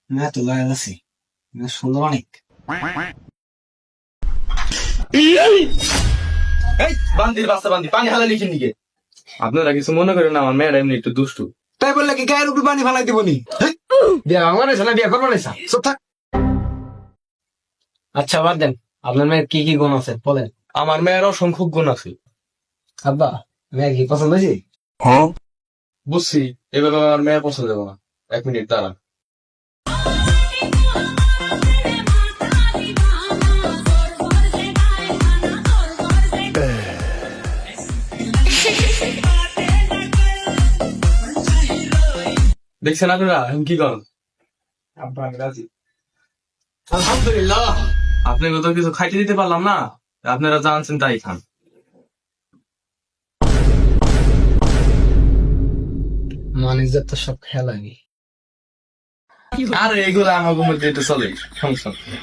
না তো লয়াল আছি, সুন্দর অনেক। বান্দির বাচ্চা বান্দি পানি হালা লিখে নিকে। আপনারা কিছু মনে করেন না, আমার মেয়েরা এমনি একটু দুষ্টু। তাই বললে কি গায়ের উপরে পানি ফালাই দিবনি? বিয়া ভাঙবা না, বিয়া করবো না, চুপ থাক। আচ্ছা বাদ দেন, আপনার মেয়ের কি কি গুণ আছে বলেন। আমার মেয়ের অসংখ্য গুণ আছে। আব্বা, মেয়ের কি পছন্দ হয়েছে? বুঝছি, এভাবে আমার মেয়ে পছন্দ দেবো না। 1 মিনিট দাঁড়া। দেখছেন আপনারা এখন কি করেন? আব্বা আমি রাজি। আলহামদুলিল্লাহ, আপনাকে তো কিছু খাইতে দিতে পারলাম না, আপনারা জানছেন তাই খান। মানুষদের তো সব খেয়াল আগে। আর এগুলো আমার মধ্যে একটু চলে, সমস্যা নেই।